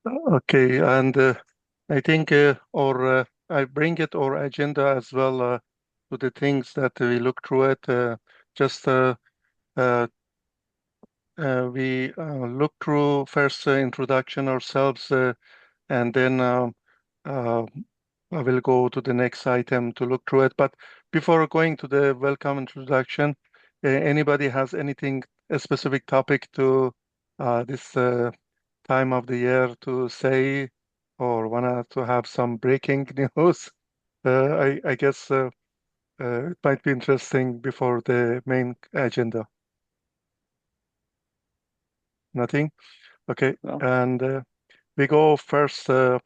Okay, and I think I bring it our agenda as well to the things that we look through it. Just uh, we look through first introduction ourselves, and then uh, I will go to the next item to look through it. But before going to the welcome introduction, anybody has anything, a specific topic to this time of the year to say, or wanna to have some breaking news? I guess it might be interesting before the main agenda. Nothing? Okay, No. and we go first. I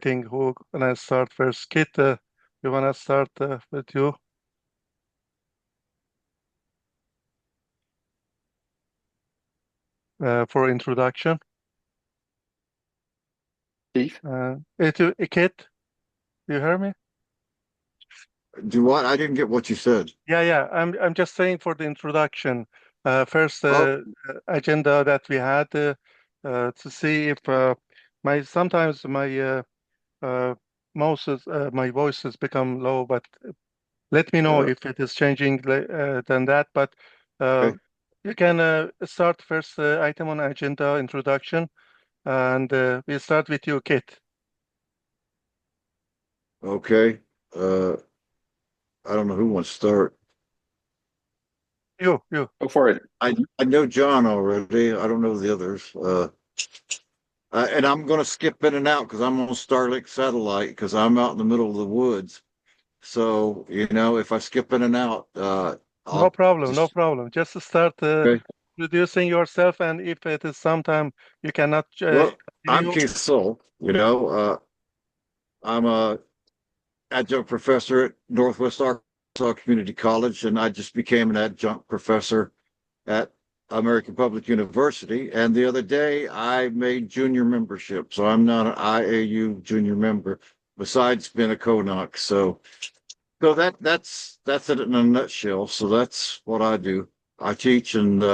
think who gonna start first? Kit, you wanna start with you for introduction? Keith? Kit, you hear me? Do what? I didn't get what you said. Yeah. I'm just saying for the introduction. First Oh, agenda that we had to see if my sometimes uh, my voice has become low, but let me know yeah. if it is changing than that. But uh, Okay. you can start first item on agenda introduction, and we'll start with you, Kit. Okay. Uh, I don't know who wants to start. You. Go for it. I know John already. I don't know the others. And I'm going to skip in and out because I'm on Starlink satellite because I'm out in the middle of the woods. So, if I skip in and out, No I'll problem, no just, problem. Just to start okay. introducing yourself, and if it is sometime you cannot Well, I'm continue. Keith Soul. I'm a adjunct professor at Northwest Arkansas Community College, and I just became an adjunct professor at American Public University. And the other day, I made junior membership, so I'm not an IAU junior member. Besides being a CoNOC, so that's it in a nutshell. So that's what I do. I teach, and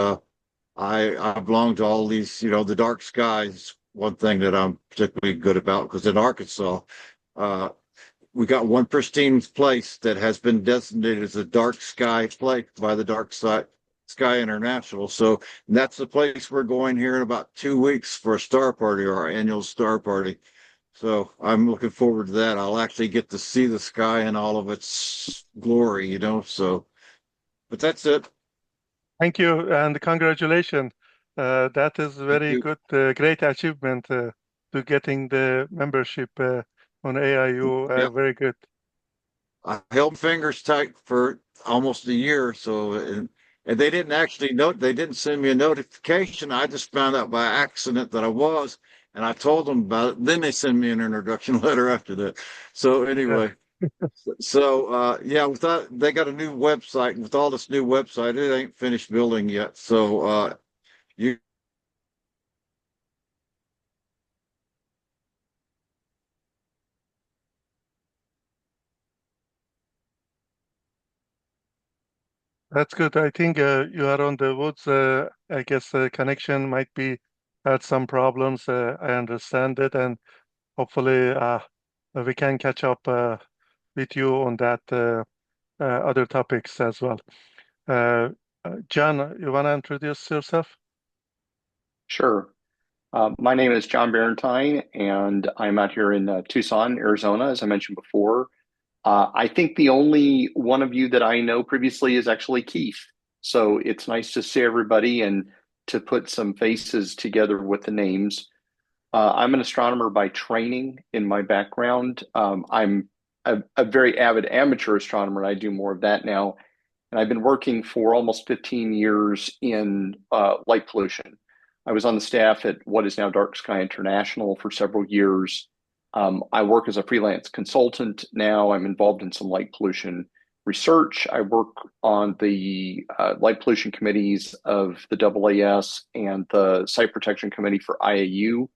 I belong to all these. The dark skies. One thing that I'm particularly good about because in Arkansas, uh, we got one pristine place that has been designated as a dark sky place by the Sky International. So that's the place we're going here in about 2 weeks for a star party, our annual star party. So I'm looking forward to that. I'll actually get to see the sky in all of its glory. So, but that's it. Thank you and congratulations. That is Thank very you. good, great achievement to getting the membership on AIU. Yep. Very good. I held fingers tight for almost a year. So, and they didn't actually they didn't send me a notification. I just found out by accident that I was, and I told them about it. Then they sent me an introduction letter after that. So Yeah, anyway, so yeah, with that, they got a new website. And with all this new website, it ain't finished building yet. So you that's good. I think you are on the woods. I guess the connection might be had some problems. I understand it, and hopefully we can catch up with you on that other topics as well. Uh, John, you want to introduce yourself? Sure. My name is John Barentine, and I'm out here in Tucson, Arizona, as I mentioned before. I think the only one of you that I know previously is actually Keith. So it's nice to see everybody and to put some faces together with the names. I'm an astronomer by training in my background. I'm a very avid amateur astronomer, and I do more of that now. And I've been working for almost 15 years in light pollution. I was on the staff at what is now Dark Sky International for several years. I work as a freelance consultant now. I'm involved in some light pollution research. I work on the light pollution committees of the AAS and the Site Protection Committee for IAU.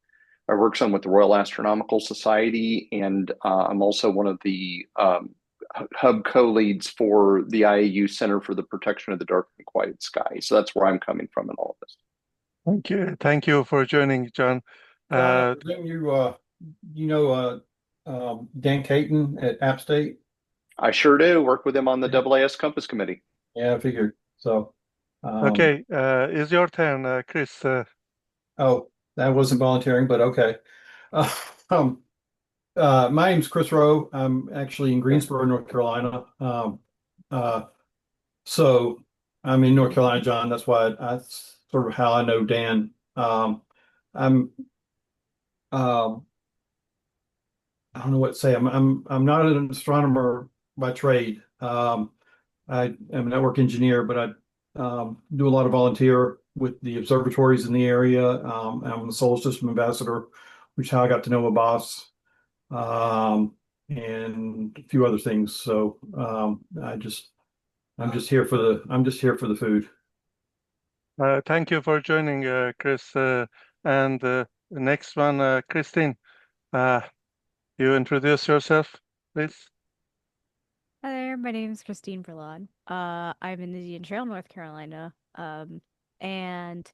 I work some with the Royal Astronomical Society, and I'm also one of the hub co-leads for the IAU Center for the Protection of the Dark and Quiet Sky. So that's where I'm coming from in all of this. Thank you for joining, John. Uh, Didn't you know, Dan Caton at App State? I sure do work with him on the Yeah. AAS Compass Committee. Yeah, I figured. So, okay, is your turn, Chris. oh, that wasn't volunteering, but okay. Uh, um, my name's Chris Rowe. I'm actually in Greensboro, North Carolina. Uh, so I'm in North Carolina, John. That's sort of how I know Dan. I'm um, I don't know what to say. I'm not an astronomer by trade. I am a network engineer, but I do a lot of volunteer with the observatories in the area. I'm the solar system ambassador, which is how I got to know Abbas, and a few other things. So I'm just here for the food. Thank you for joining, Chris. And the next one, Christine, you introduce yourself, please. Hi there, my name is Christine Verlon. I'm in Indian Trail, North Carolina. And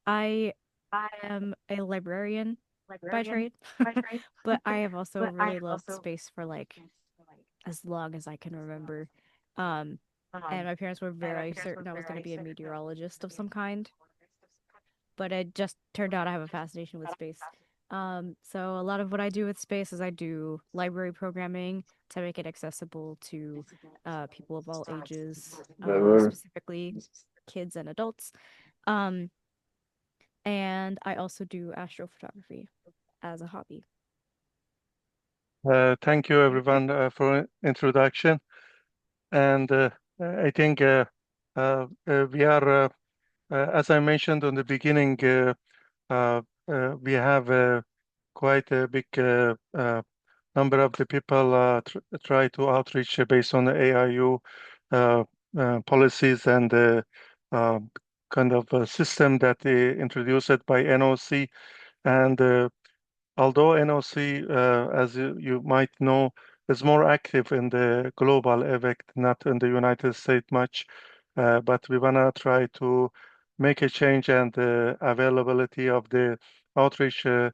I am a librarian by trade, but I have also really loved space for like as long as I can remember. Um, and my parents were very certain I was going to be a meteorologist of some kind, but it just turned out I have a fascination with space. So a lot of what I do with space is I do library programming to make it accessible to people of all ages, specifically kids and adults. Um, and I also do astrophotography as a hobby. Thank you, everyone, for introduction. And I think we are, as I mentioned on the beginning, uh, we have quite a big number of the people try to outreach based on the AIU uh, policies and uh, kind of a system that introduced by NOC. And although NOC, as you might know, is more active in the global effect, not in the United States much, but we want to try to make a change and the availability of the outreach in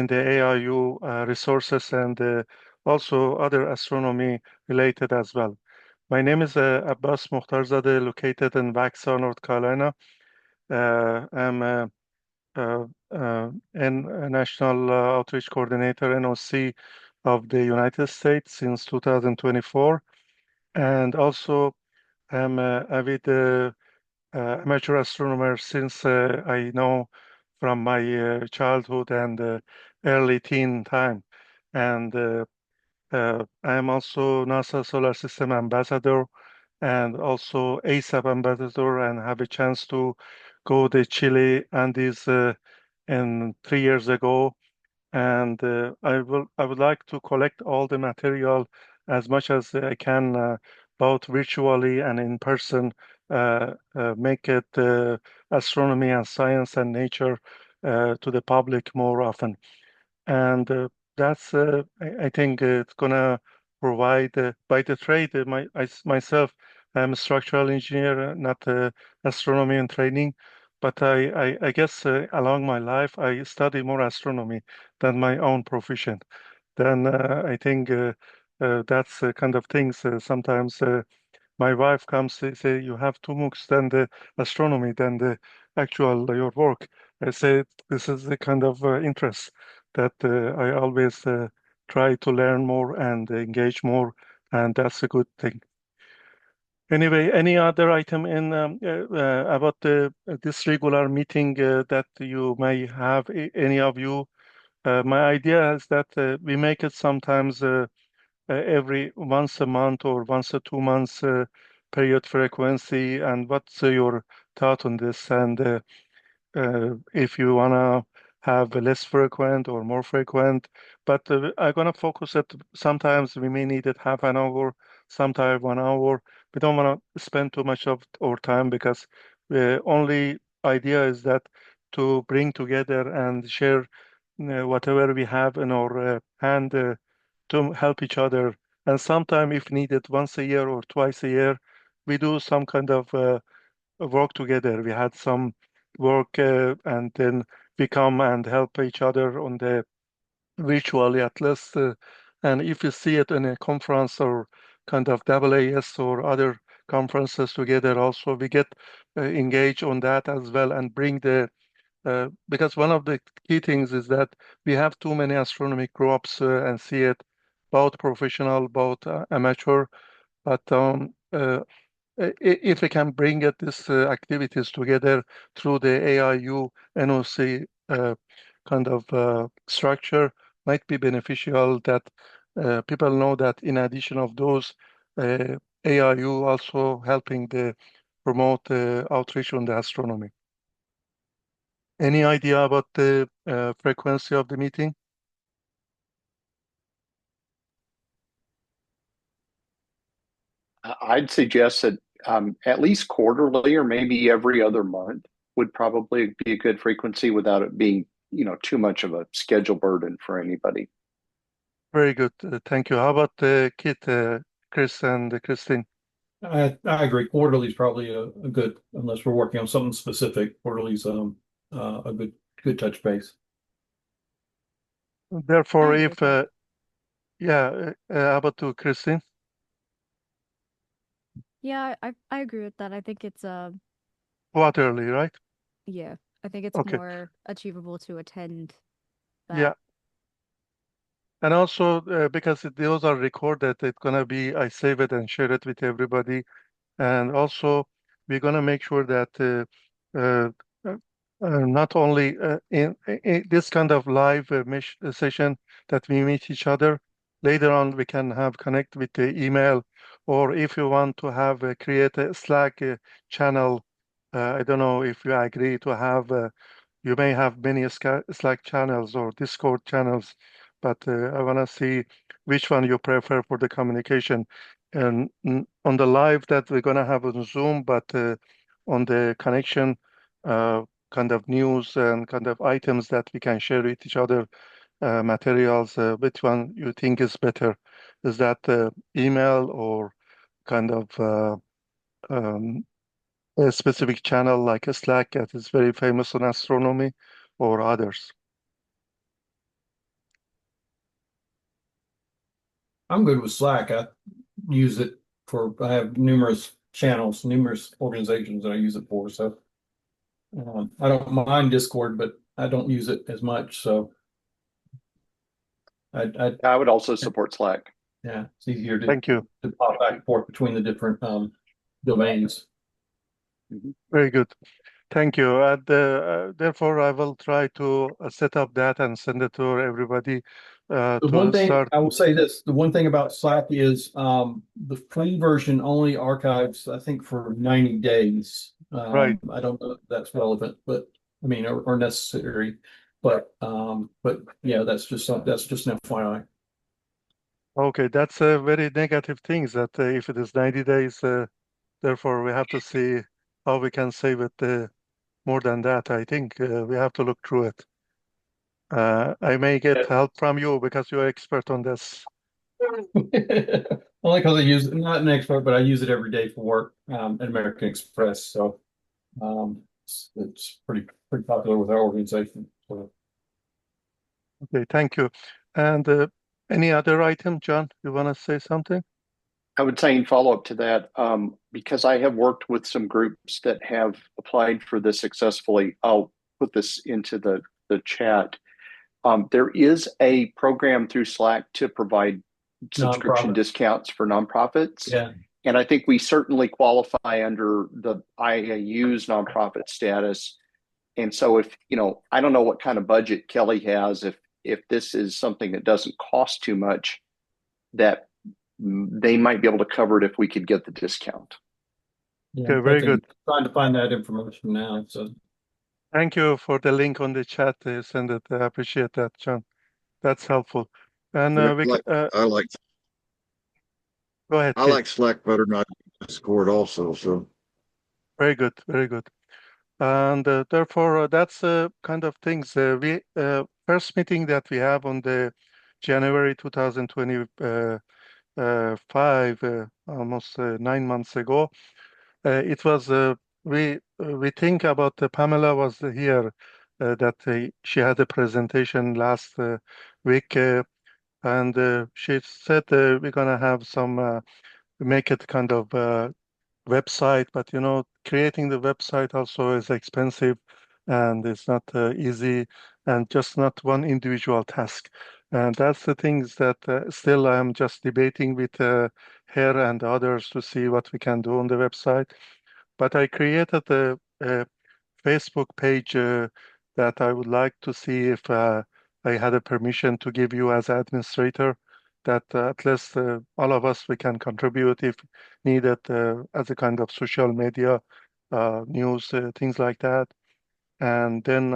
the AIU resources and also other astronomy related as well. My name is Abbas Mokhtarzadeh, located in Waxhaw, North Carolina. I'm uh, and a National Outreach Coordinator, NOC, of the United States since 2024. And also, I'm an avid amateur astronomer since I know from my childhood and early teen time. And I am also NASA Solar System Ambassador and also ASAP Ambassador, and have a chance to go to Chile Andes and 3 years ago. And I would like to collect all the material as much as I can, both virtually and in person, make it astronomy and science and nature to the public more often. And that's I think it's gonna provide by the trade. Myself, I'm a structural engineer, not astronomy and training, but I guess along my life I study more astronomy than my own profession. Then I think that's kind of things sometimes. My wife comes, say, you have too much than the astronomy than the actual your work. I say this is the kind of interest that I always try to learn more and engage more, and that's a good thing. Anyway, any other item in about this regular meeting that you may have, any of you? My idea is that we make it sometimes every once a month or once a 2 months period frequency. And what's your thought on this? And if you wanna have a less frequent or more frequent, but I'm gonna focus it. Sometimes we may need it half an hour, sometimes 1 hour. We don't wanna spend too much of our time because the only idea is that to bring together and share whatever we have in our hand to help each other. And sometime, if needed, once a year or twice a year, we do some kind of work together. We had some work and then we come and help each other on the virtually at least. And if you see it in a conference or kind of AAS or other conferences together, also we get engaged on that as well and bring the because one of the key things is that we have too many astronomy groups and see it both professional, both amateur. But if we can bring it, this activities together through the AIU NOC kind of structure, might be beneficial that people know that in addition of those, AIU also helping the promote outreach on the astronomy. Any idea about the frequency of the meeting? I'd suggest that at least quarterly or maybe every other month would probably be a good frequency without it being, too much of a schedule burden for anybody. Very good. Thank you. How about Kit, Chris, and Christine? I agree. Quarterly is probably a good, unless we're working on something specific. Quarterly is a good touch base. Therefore, I agree if with that. how about to Christine? Yeah, I agree with that. I think it's Quarterly, right? yeah, I think it's Okay. more achievable to attend Yeah. that. And also because those are recorded, it's gonna be I save it and share it with everybody. And also, we're going to make sure that uh, uh, not only in this kind of live session that we meet each other, later on we can have connect with the email, or if you want to have create a Slack channel. I don't know if you agree to have. You may have many Slack channels or Discord channels, but I want to see which one you prefer for the communication. And on the live that we're going to have on Zoom, but on the connection, kind of news and kind of items that we can share with each other, materials, which one you think is better? Is that email or kind of a specific channel like a Slack that is very famous on astronomy or others? I'm good with Slack. I use it I have numerous channels, numerous organizations that I use it for. So I don't mind Discord, but I don't use it as much. So I would also support Slack. yeah, it's easier Thank you. to pop back and forth between the different domains. Very good. Thank you. And therefore, I will try to set up that and send it to everybody The to one thing start. I will say this, the one thing about Slack is the free version only archives, I think, for 90 days. Right. I don't know if that's relevant, but I mean, or necessary. But yeah, that's just an FYI. Okay, that's a very negative thing that if it is 90 days, therefore we have to see how we can save it more than that. I think we have to look through it. I may get help from you because you're expert on this. Only because I use it, not an expert, but I use it every day for work at American Express. So it's pretty popular with our organization. So. Okay, thank you. And any other item, John, you want to say something? I would say in follow up to that, because I have worked with some groups that have applied for this successfully. I'll put this into the chat. There is a program through Slack to provide subscription Nonprofit. discounts for nonprofits. Yeah. And I think we certainly qualify under the IAU's nonprofit status. And so if, I don't know what kind of budget Kelly has, if this is something that doesn't cost too much, that they might be able to cover it if we could get the discount. Yeah, Okay, very good. Trying to find that information now. So Thank you for the link on the chat. Send it. I appreciate that, John. That's helpful. And I go ahead, I Kate. like Slack better than I do Discord also. So Very good, very good. And therefore, that's kind of things. We first meeting that we have on the January 2025, almost 9 months ago. It was we think about Pamela was here that she had a presentation last week, and she said we're gonna have some make it kind of website, but creating the website also is expensive and it's not easy and just not one individual task. And that's the things that still I'm just debating with her and others to see what we can do on the website. But I created a Facebook page that I would like to see if I had a permission to give you as administrator, that at least all of us we can contribute if needed as a kind of social media news, things like that. And then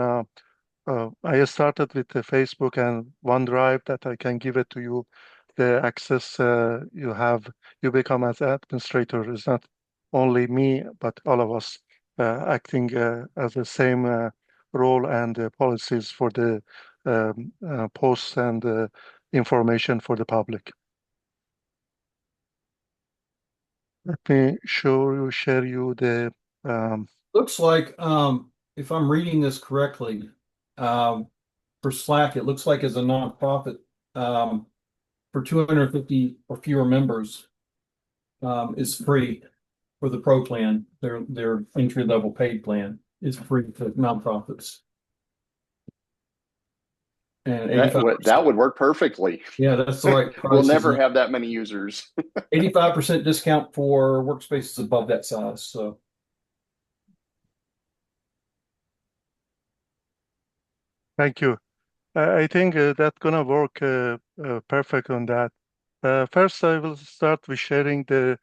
I started with the Facebook and OneDrive that I can give it to you. The access you become as administrator is not only me, but all of us acting as the same role and policies for the posts and information for the public. Let me share you the. Looks like, if I'm reading this correctly, for Slack, it looks like as a nonprofit, for 250 or fewer members, is free for the pro plan. Their entry level paid plan is free for nonprofits. And 85%, That would work perfectly. yeah, that's the right price. We'll never have that many users. 85% discount for workspaces above that size. So Thank you. I think that's gonna work perfect on that. First, I will start with sharing the.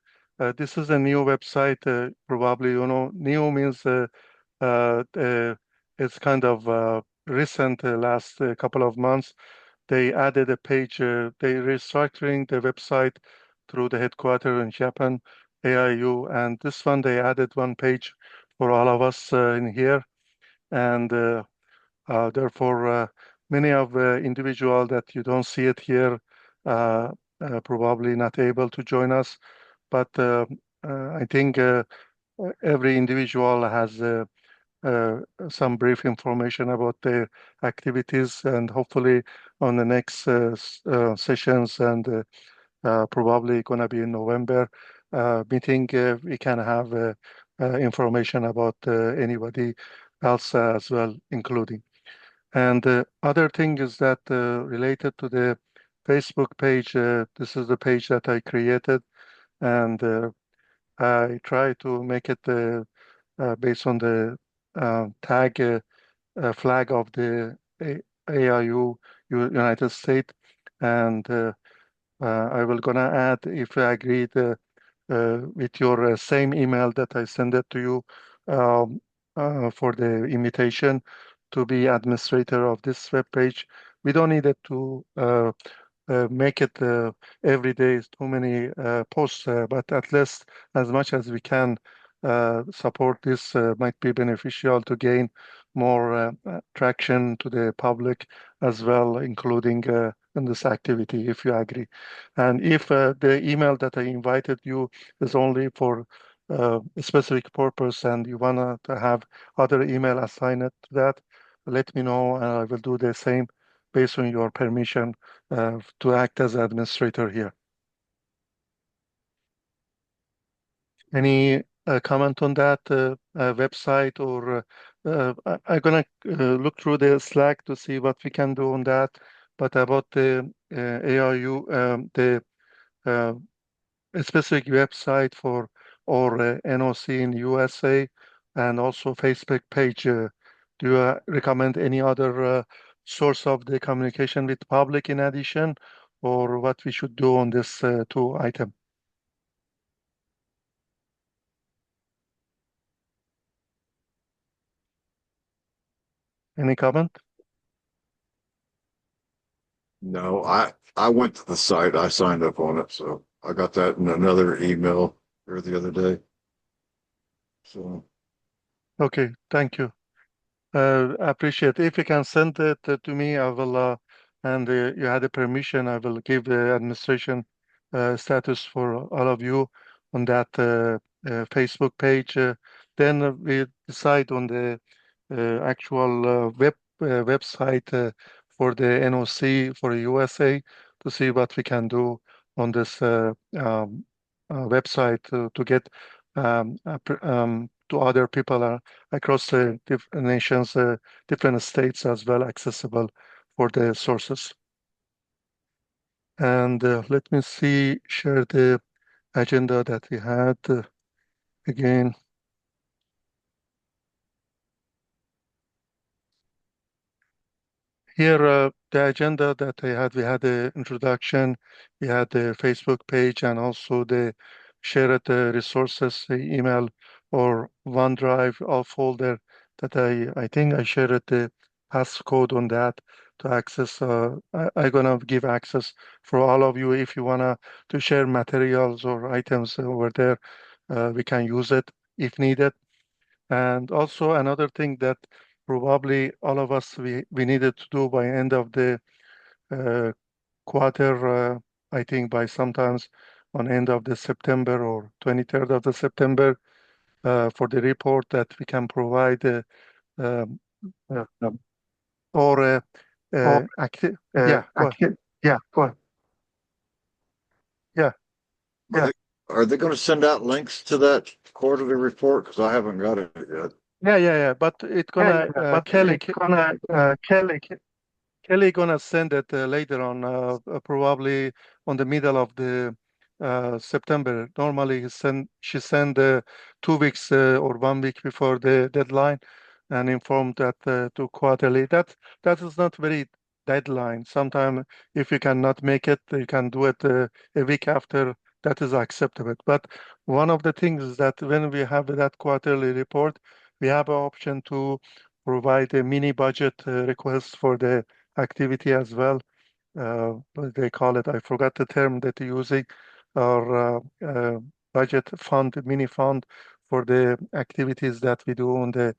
This is a new website. Probably new means it's kind of recent, last couple of months. They added a page. They restructuring the website through the headquarters in Japan, AIU, and this one they added one page for all of us in here, and therefore many of the individual that you don't see it here probably not able to join us, but I think every individual has uh, some brief information about their activities, and hopefully on the next sessions and probably going to be in November meeting, we can have information about anybody else as well, including. And the other thing is that related to the Facebook page, this is the page that I created, and I try to make it based on the tag flag of the AIU United States, and I will gonna add, if I agreed with your same email that I send it to you for the invitation to be administrator of this web page. We don't need it to make it every day too many posts, but at least as much as we can support this might be beneficial to gain more traction to the public as well, including in this activity, if you agree. And if the email that I invited you is only for a specific purpose and you want to have other email assigned to that, let me know and I will do the same based on your permission to act as administrator here. Any comment on that website, or I'm gonna look through the Slack to see what we can do on that. But about the AIU, the a specific website for or NOC in USA, and also Facebook page. Do you recommend any other source of the communication with public in addition, or what we should do on this two item? Any comment? No, I went to the site. I signed up on it, so I got that in another email here the other day. So Okay, thank you. I appreciate it. If you can send it to me, I will, and you had the permission, I will give the administration status for all of you on that Facebook page. Then we decide on the actual website for the NOC for USA to see what we can do on this website to get to other people across the nations, different states as well, accessible for the sources. And let me share the agenda that we had again. Here, the agenda that we had the introduction, we had the Facebook page, and also the shared resources, the email or OneDrive all folder that I think I shared the passcode on that to access. I'm gonna give access for all of you if you wanna to share materials or items over there. We can use it if needed. And also another thing that probably all of us we needed to do by end of the uh, quarter, I think by sometimes on end of the September or 23rd of the September for the report that we can provide um, um, or active. Yeah, go ahead. Yeah, go ahead. Yeah, Yeah. Are they going to send out links to that quarterly report? Because I haven't got it yet. yeah. But it's gonna Kelly gonna send it later on, probably on the middle of the September. Normally, she send 2 weeks or 1 week before the deadline, and inform that to quarterly. That is not very deadline. Sometimes, if you cannot make it, you can do it a week after. That is acceptable. But one of the things is that when we have that quarterly report, we have an option to provide a mini budget request for the activity as well. What they call it, I forgot the term that you're using, or budget fund, mini fund for the activities that we do on the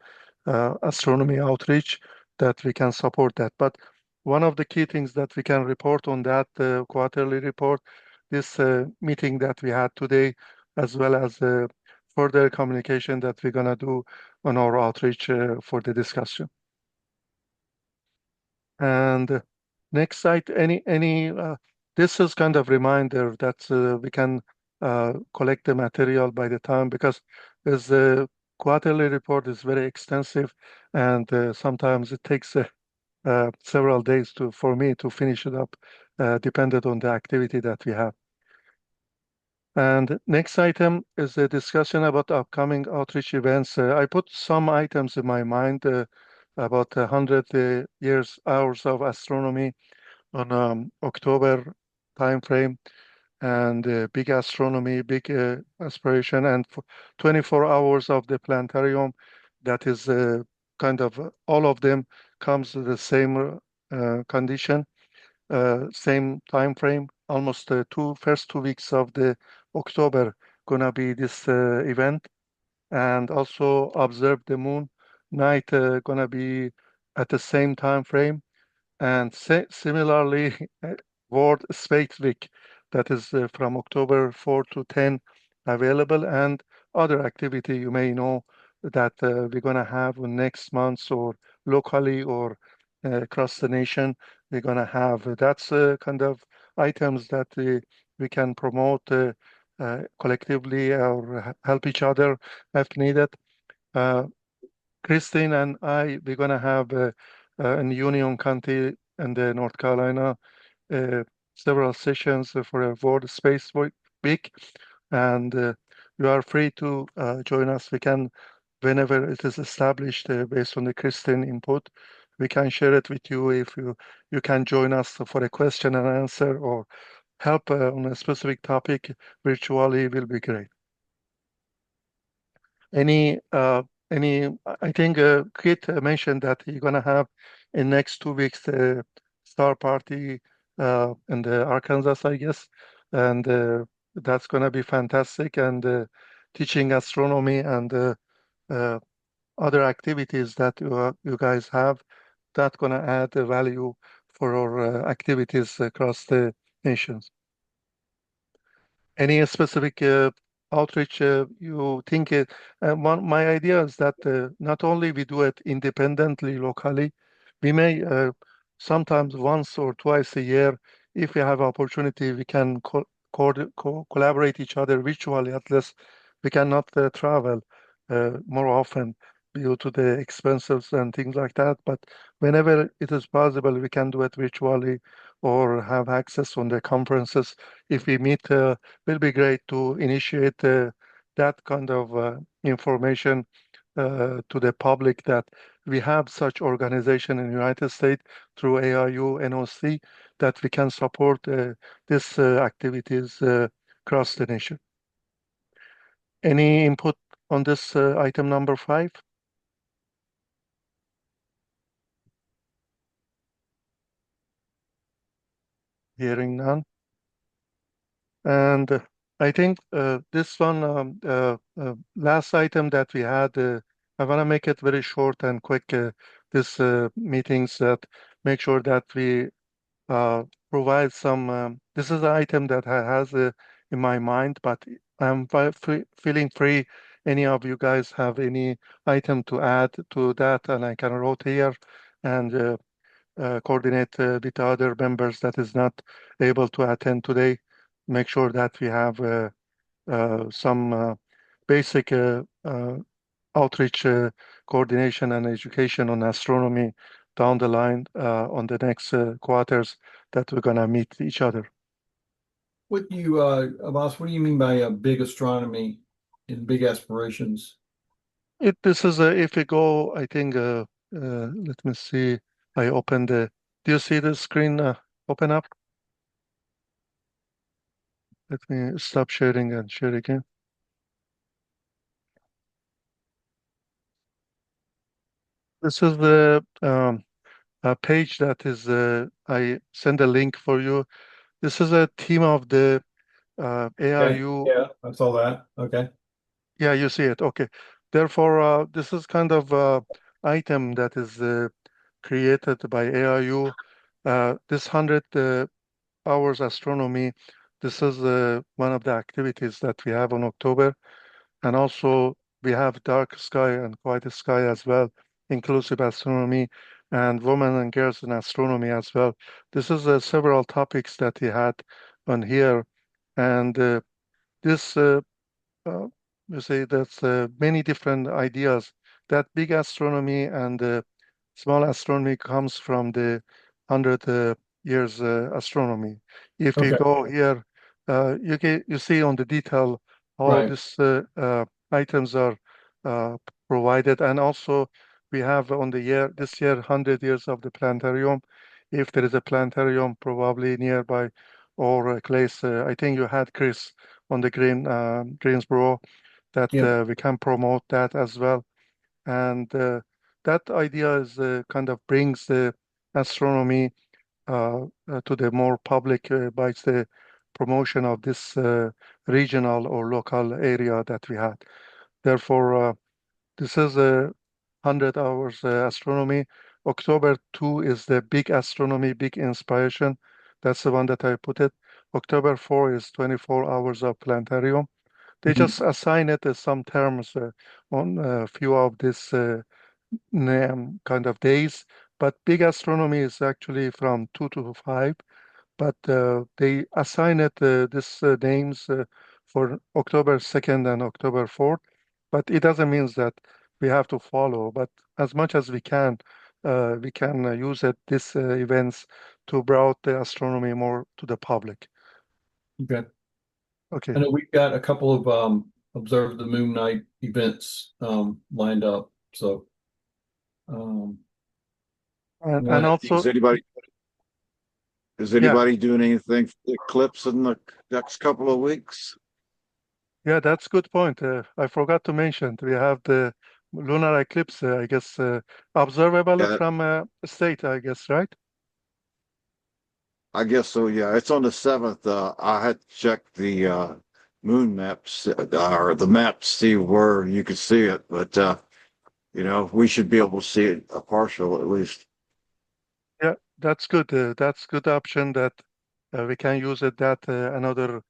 astronomy outreach that we can support that. But one of the key things that we can report on that quarterly report, this meeting that we had today, as well as further communication that we're going to do on our outreach for the discussion. And next site, this is kind of reminder that we can collect the material by the time, because the quarterly report is very extensive, and sometimes it takes several days for me to finish it up, dependent on the activity that we have. And next item is a discussion about upcoming outreach events. I put some items in my mind about 100 hours of astronomy on October timeframe, and big astronomy, big aspiration, and 24 hours of the planetarium. That is kind of all of them comes to the same condition, same time frame. Almost first 2 weeks of the October gonna be this event, and also observe the moon night gonna be at the same time frame, and similarly World Space Week, that is from October 4 to 10 available, and other activity you may know that we're gonna have next month or locally or across the nation. We're gonna have that's kind of items that we can promote collectively or help each other if needed. Uh, Christine and we're gonna have in Union County and North Carolina uh, several sessions for a World Space Week, and you are free to join us. We can, whenever it is established based on the Christine input, we can share it with you. If you can join us for a question and answer or help on a specific topic virtually, will be great. Any, I think Kit mentioned that you're gonna have in next 2 weeks star party in the Arkansas, I guess, and that's gonna be fantastic. And teaching astronomy and uh, other activities that you guys have, that's gonna add value for our activities across the nations. Any specific outreach you think my idea is that not only we do it independently locally, we may sometimes once or twice a year, if we have opportunity, we can collaborate each other virtually. At least we cannot travel more often due to the expenses and things like that. But whenever it is possible, we can do it virtually or have access on the conferences. If we meet, will be great to initiate that kind of information to the public that we have such organization in the United States through AIU NOC that we can support these activities across the nation. Any input on this item number 5? Hearing none. And I think this one, last item that we had, I want to make it very short and quick. This meetings that make sure that we provide some. This is an item that I has in my mind, but I'm feeling free. Any of you guys have any item to add to that, and I can wrote here and coordinate with the other members that is not able to attend today. Make sure that we have some basic outreach coordination and education on astronomy down the line on the next quarters that we're gonna meet each other. Abbas, what do you mean by big astronomy and big aspirations? This is if we go, I think. Let me see. I opened the. Do you see the screen open up? Let me stop sharing and share again. This is the page that is. I send a link for you. This is a team of the AIU. Yeah, I saw that. Okay. Yeah, you see it. Okay. Therefore, this is kind of item that is created by AIU. This 100 hours astronomy. This is one of the activities that we have on October, and also we have dark sky and quiet sky as well, inclusive astronomy, and women and girls in astronomy as well. This is several topics that he had on here, and this uh, you say that's many different ideas. That big astronomy and small astronomy comes from the 100 years astronomy. If you Okay. go here, you see on the detail how Right. these items are uh, provided, and also we have on the year this year 100 years of the planetarium. If there is a planetarium probably nearby or a place, I think you had Chris on the Greensboro that Yeah. we can promote that as well. And that idea is kind of brings the astronomy to the more public by the promotion of this regional or local area that we had. Therefore, this is a 100 hours astronomy. October 2 is the big astronomy, big inspiration. That's the one that I put it. October 4 is 24 hours of planetarium. They Mhm. just assign it as some terms on a few of these name kind of days. But big astronomy is actually from 2 to 5. But they assign it this names for October 2nd and October 4th. But it doesn't mean that we have to follow. But as much as we can use it these events to brought the astronomy more to the public. Okay. Okay. I know we've got a couple of observe the moon night events lined up. So one And of also, Is anybody yeah, doing anything for the eclipse in the next couple of weeks? yeah, that's good point. I forgot to mention we have the lunar eclipse, I guess, observable Yeah, from state, I guess, right? I guess so. Yeah, it's on the 7th. I had to check the moon maps or the map to see where you could see it, but we should be able to see it a partial at least. Yeah, that's good. That's good option that we can use it that another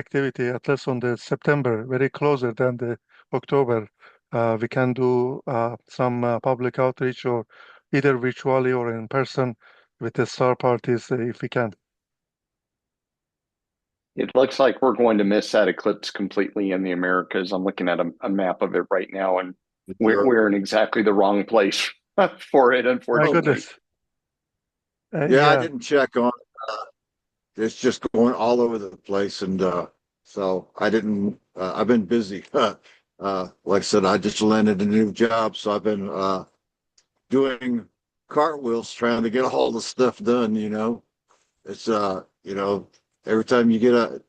activity, at least on the September, very closer than the October. We can do some public outreach or either virtually or in person with the star parties if we can. It looks like we're going to miss that eclipse completely in the Americas. I'm looking at a map of it right now, and we're in exactly the wrong place for it, My unfortunately. goodness. Yeah, I Yeah, didn't check on it's just going all over the place, and so I didn't. I've been busy. Like I said, I just landed a new job, so I've been doing cartwheels trying to get all the stuff done. It's every time you get a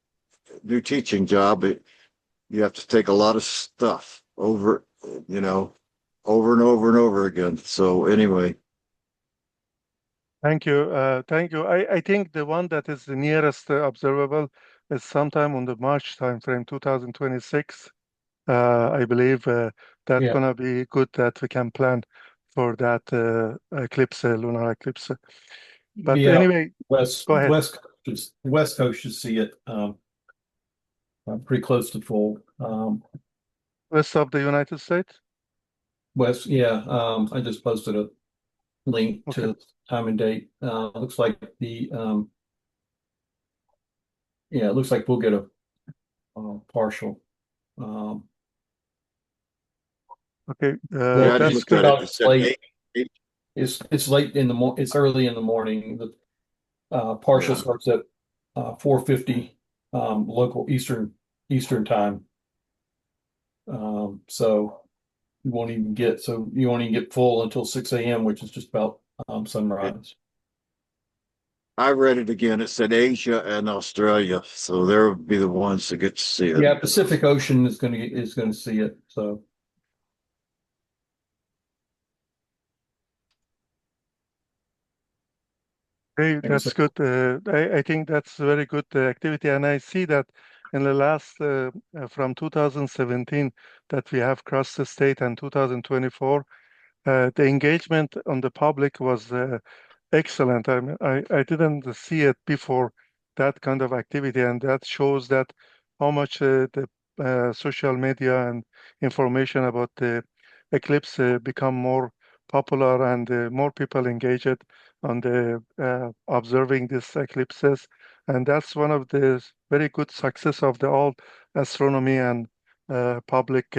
new teaching job, you have to take a lot of stuff over, over and over and over again. So anyway, thank you. Thank you. I think the one that is the nearest observable is sometime on the March timeframe, 2026. I believe that's Yeah. gonna be good that we can plan for that eclipse, lunar eclipse. But Yeah, anyway, go ahead. West Coast should see it pretty close to full. West of the United States. West, yeah. I just posted a link Okay. to time and date. Looks like it looks like we'll get a partial. Okay. yeah, I That's just good. looked at it. It said late. eight. It's late in the it's early in the morning. The partial Yeah. starts at 4:50 local Eastern time. So you won't even get full until 6 a.m., which is just about sunrise. I read it again. It said Asia and Australia, so they'll be the ones that get to see it. Yeah, Pacific Ocean is gonna see it. So Hey, like I that's said, good. I think that's a very good activity, and I see that in the last from 2017 that we have crossed the state and 2024, the engagement on the public was excellent. I mean, I didn't see it before that kind of activity, and that shows that how much the social media and information about the eclipse become more popular and more people engaged on the observing these eclipses, and that's one of the very good success of the all astronomy and public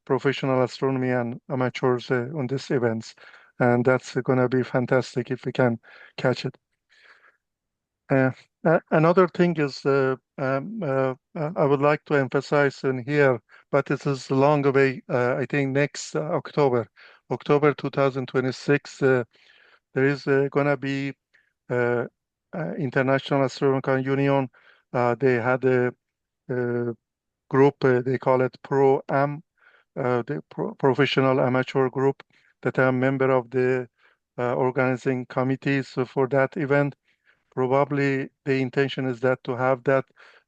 professional astronomy and amateurs on these events, and that's going to be fantastic if we can catch it. Another thing is I would like to emphasize in here, but it is long away. I think next October 2026, there is going to be uh, International Astronomical Union. They had a group, they call it Pro-Am, the professional amateur group that I'm member of the organizing committees for that event. Probably the intention is that to have that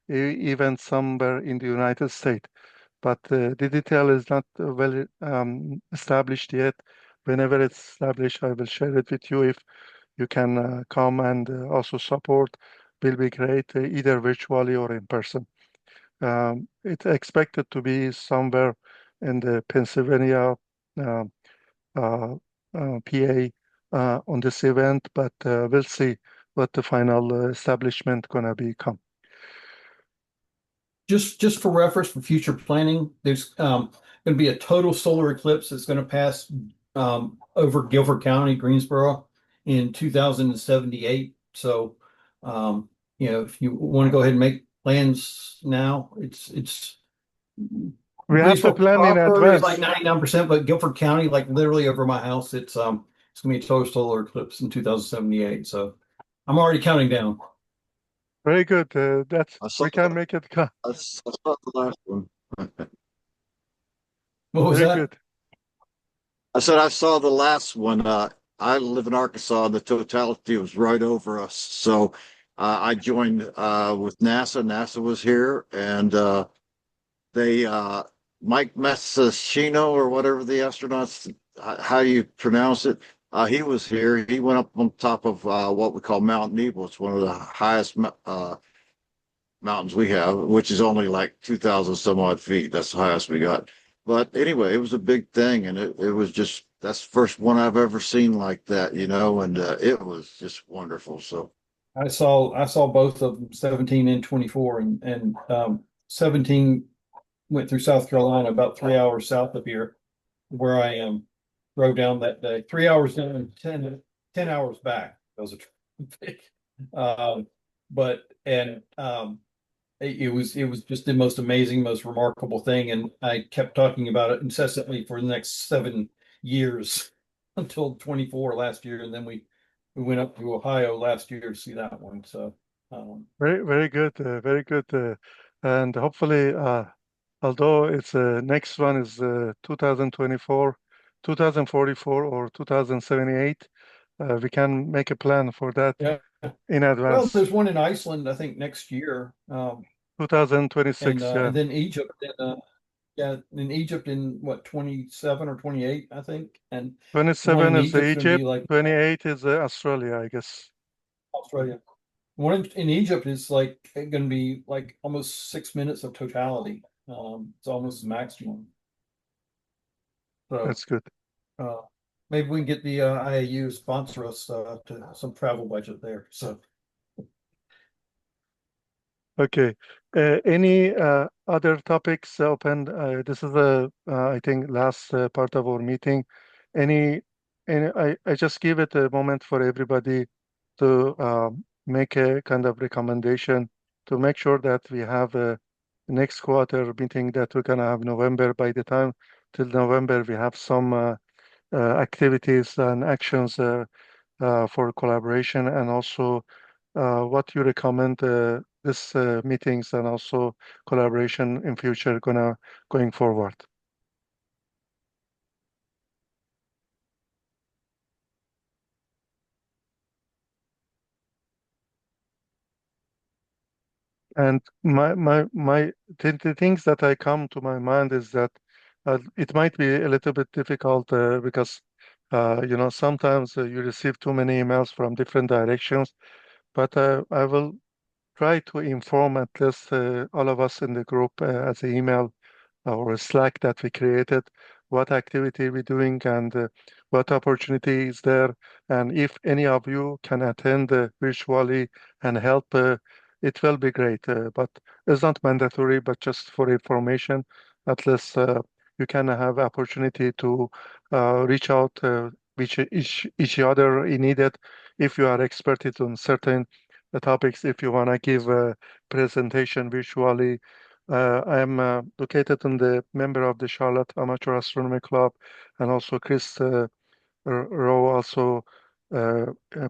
event somewhere in the United States, but the detail is not well established yet. Whenever it's established, I will share it with you. If you can come and also support, will be great, either virtually or in person. It's expected to be somewhere in the Pennsylvania, uh, PA on this event, but we'll see what the final establishment gonna become. just for reference for future planning, there's going to be a total solar eclipse that's going to pass over Guilford County, Greensboro, in 2078. So, if you want to go ahead and make plans now, it's We have to Greensboro plan in proper is like advance. 99%, but Guilford County, like literally over my house, it's going to be a total solar eclipse in 2078. So I'm already counting down. Very good. That's I saw we can make it come. I saw the last one. What was Very that? good. I said I saw the last one. I live in Arkansas, and the totality was right over us. So I joined with NASA. NASA was here, and they Mike Messachino or whatever the astronauts, how you pronounce it. He was here. He went up on top of what we call Mount Nebo. It's one of the highest mountains we have, which is only like 2,000 some odd feet. That's the highest we got. But anyway, it was a big thing, and it was just that's the first one I've ever seen like that, and it was just wonderful. So I saw both of them, 17 and 24, and 17 went through South Carolina, about 3 hours south of here, where I drove down that day. 3 hours down and 10 hours back. That was a traffic. Um, but and it was just the most amazing, most remarkable thing, and I kept talking about it incessantly for the next 7 years until 24 last year, and then we went up to Ohio last year to see that one. So Very, very good, very good. And hopefully, although it's next one is 2024, 2044, or 2078, we can make a plan for that yeah. in Well, advance. there's one in Iceland, I think, next year, 2026, yeah. and then Egypt. Yeah, in Egypt in what, 27 or 28, I think, and the one 27 in is Egypt's going to be Egypt, like 28 is Australia, I guess. Australia. One in Egypt is like going to be like almost 6 minutes of totality. It's almost the maximum. So That's good. uh, maybe we can get the IAU sponsor us to some travel budget there. So Okay. Any other topics open? This is the, I think, last part of our meeting. Any, I just give it a moment for everybody to make a kind of recommendation to make sure that we have a next quarter meeting that we're gonna have November. By the time till November, we have some activities and actions for collaboration, and also what you recommend this meetings and also collaboration in future going forward. And the things that I come to my mind is that it might be a little bit difficult because sometimes you receive too many emails from different directions, but I will try to inform at least all of us in the group as an email or a Slack that we created, what activity we're doing and what opportunity is there. And if any of you can attend virtually and help, it will be great. But it's not mandatory, but just for information, at least you can have opportunity to reach out each other in needed if you are expert on certain topics, if you want to give a presentation virtually. I am located in the member of the Charlotte Amateur Astronomy Club, and also Chris Rowe, also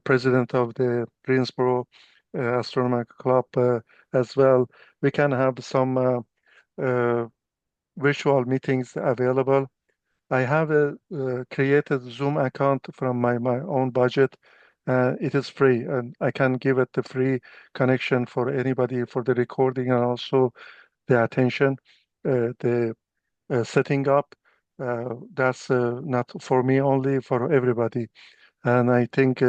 president of the Greensboro Astronomy Club as well. We can have some uh, virtual meetings available. I have a created Zoom account from my own budget. It is free, and I can give it the free connection for anybody for the recording and also the attention, the setting up. That's not for me only, for everybody. And I think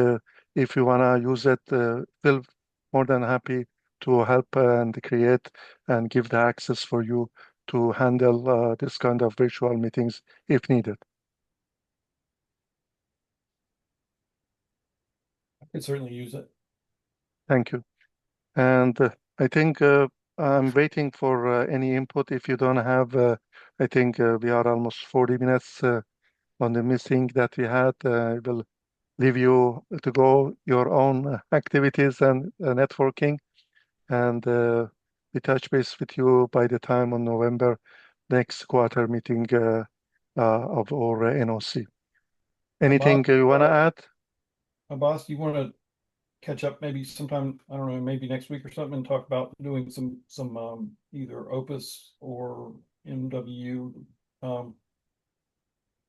if you want to use it, feel more than happy to help and create and give the access for you to handle this kind of virtual meetings if needed. I could certainly use it. Thank you. And I think I'm waiting for any input. If you don't have, I think we are almost 40 minutes on the meeting that we had. I will leave you to go your own activities and networking. And we touch base with you by the time on November next quarter meeting of our NOC. Anything you want to add? Abbas, you want to catch up maybe sometime, I don't know, maybe next week or something, and talk about doing some either Opus or MW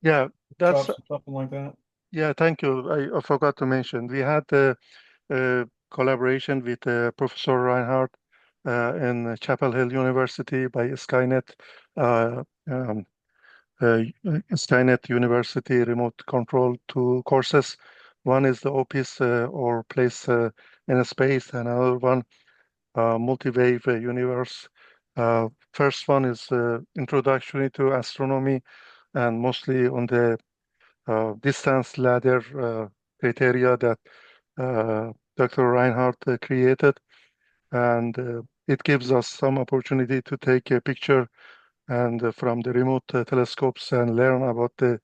Yeah, that's chops, something like that. yeah. Thank you. I forgot to mention we had collaboration with Professor Reinhardt in Chapel Hill University by Skynet. Uh, um, Skynet University remote control two courses. One is the OPIS or place in a space, and another one multi-wave universe. First one is introductory to astronomy, and mostly on the distance ladder criteria that Dr. Reinhardt created. And it gives us some opportunity to take a picture and from the remote telescopes and learn about the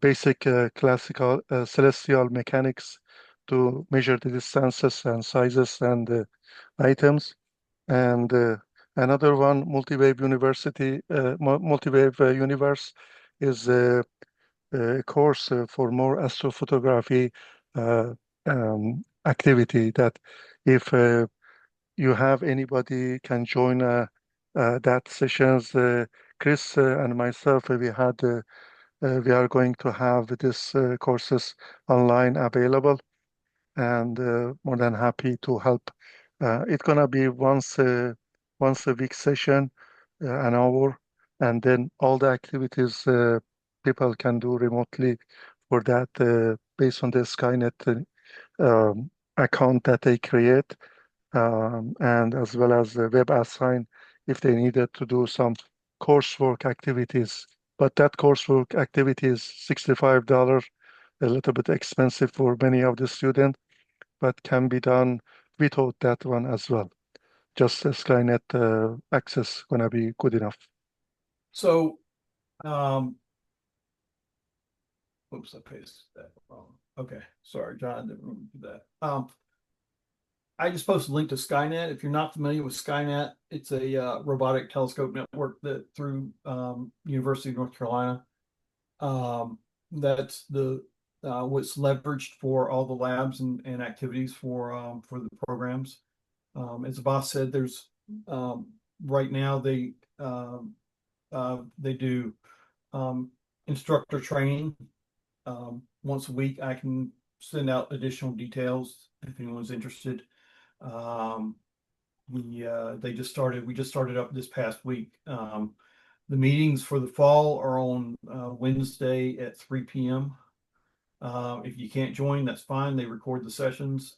basic classical celestial mechanics to measure the distances and sizes and items. And another one, multi-wave universe, is a course for more astrophotography activity. That if you have anybody can join that sessions. Chris and myself, we are going to have this courses online available, and more than happy to help. It's gonna be once a week session, an hour, and then all the activities people can do remotely for that based on the Skynet account that they create, and as well as the web assign if they needed to do some coursework activities. But that coursework activity is $65, a little bit expensive for many of the students, but can be done without that one as well. Just a Skynet access gonna be good enough. So, oops, I pasted that wrong. Okay, sorry, John, I didn't mean to do that. I just posted a link to Skynet. If you're not familiar with Skynet, it's a robotic telescope network that through University of North Carolina. That's the what's leveraged for all the labs and activities for the programs. As Abbas said, there's right now they do instructor training once a week. I can send out additional details if anyone's interested. We just started up this past week. The meetings for the fall are on Wednesday at 3 p.m. If you can't join, that's fine. They record the sessions.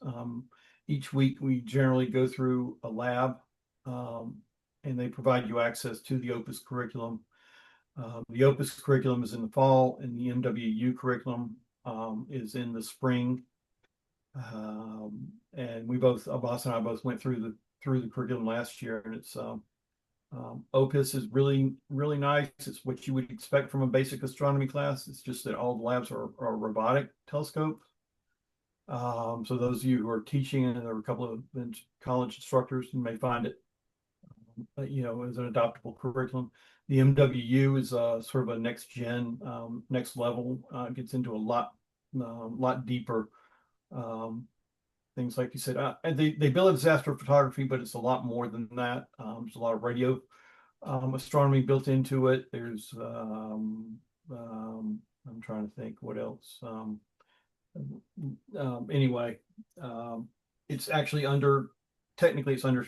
Each week we generally go through a lab, and they provide you access to the Opus curriculum. The Opus curriculum is in the fall, and the MWU curriculum is in the spring. And Abbas and I both went through the curriculum last year, and it's Opus is really, really nice. It's what you would expect from a basic astronomy class. It's just that all the labs are robotic telescopes. So those of you who are teaching, and there are a couple of college instructors, you may find it, as an adoptable curriculum. The MWU is sort of a next gen, next level. Gets into a lot deeper things, like you said. And they bill it as astrophotography, but it's a lot more than that. There's a lot of radio astronomy built into it. There's I'm trying to think what else. Anyway, it's actually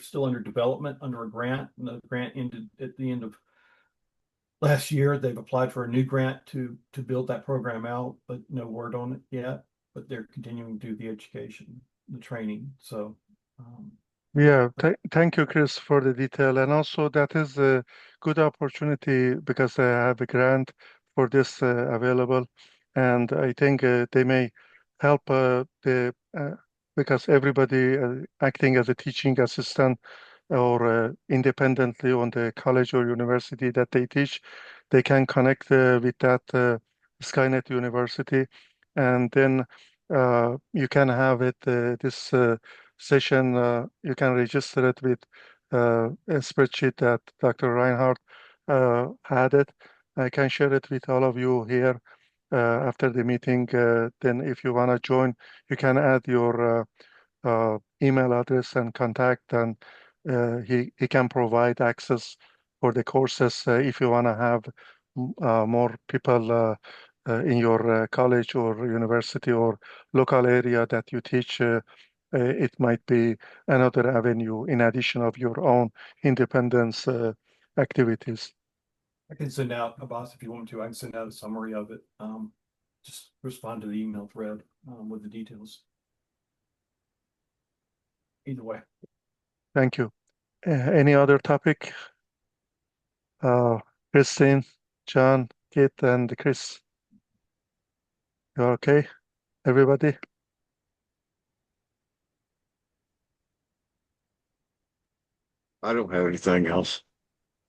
still under development under a grant. And the grant ended at the end of last year. They've applied for a new grant to build that program out, but no word on it yet. But they're continuing to do the education, the training. So Yeah, thank you, Chris, for the detail. And also that is a good opportunity because I have a grant for this available. And I think they may help because everybody acting as a teaching assistant or independently on the college or university that they teach, they can connect with that Skynet University. And then you can have it, this session, you can register it with a spreadsheet that Dr. Reinhardt had it. I can share it with all of you here after the meeting. Then if you want to join, you can add your email address and contact, and he can provide access for the courses if you want to have more people in your college or university or local area that you teach. It might be another avenue in addition of your own independence activities. I can send out, Abbas, if you want to. I can send out a summary of it. Just respond to the email thread with the details. Either way. Thank you. Any other topic? Christine, John, Kit, and Chris. You are okay? Everybody? I don't have anything else.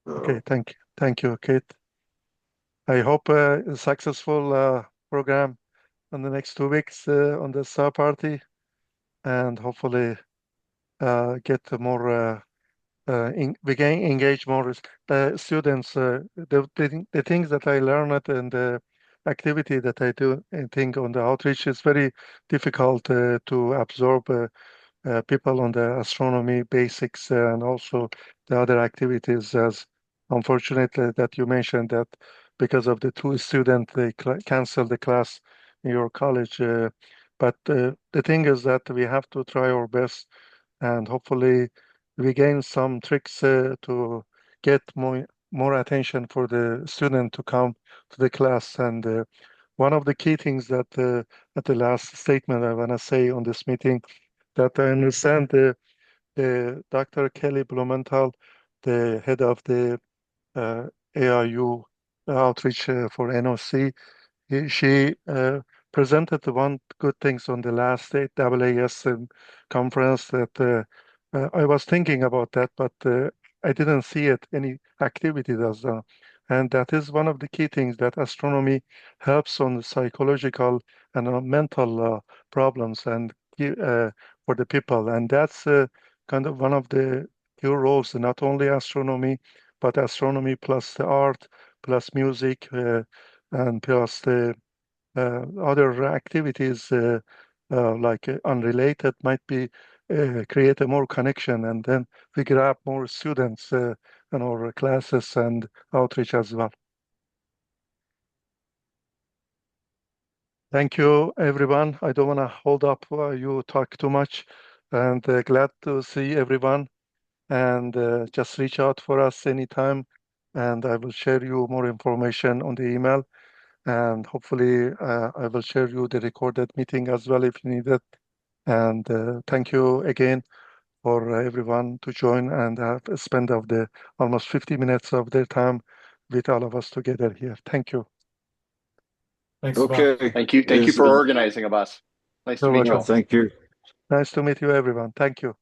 Okay, thank you. Thank you, Kit. I hope a successful program on the next 2 weeks on the star party, and hopefully get more we can engage more students. The things that I learned and the activity that I do, I think on the outreach is very difficult to absorb people on the astronomy basics and also the other activities. As unfortunately that you mentioned that because of the two students they canceled the class in your college. But the thing is that we have to try our best and hopefully we gain some tricks to get more attention for the student to come to the class. And one of the key things that at the last statement I want to say on this meeting that I understand the Dr. Kelly Blumenthal, the head of the AIU outreach for NOC, she presented the one good things on the last AAS conference that I was thinking about that, but I didn't see it any activity does. And that is one of the key things that astronomy helps on the psychological and mental problems and for the people. And that's kind of one of the key roles, not only astronomy, but astronomy plus the art, plus music, and plus the other activities like unrelated might be create a more connection and then we grab more students in our classes and outreach as well. Thank you, everyone. I don't want to hold up you talk too much and glad to see everyone and just reach out for us anytime and I will share you more information on the email. And hopefully I will share you the recorded meeting as well if you need it. And thank you again for everyone to join and have spent of the almost 50 minutes of their time with all of us together here. Thank you. Thanks, Okay. Thank you. Thank you for organizing, Abbas. Nice to You're meet you welcome. all. Thank you. Nice to meet you, everyone. Thank you.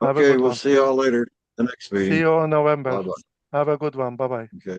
Have a Okay, good we'll one. see y'all later. The next meeting. See you in November. Bye-bye. Have a good one. Bye-bye. Okay.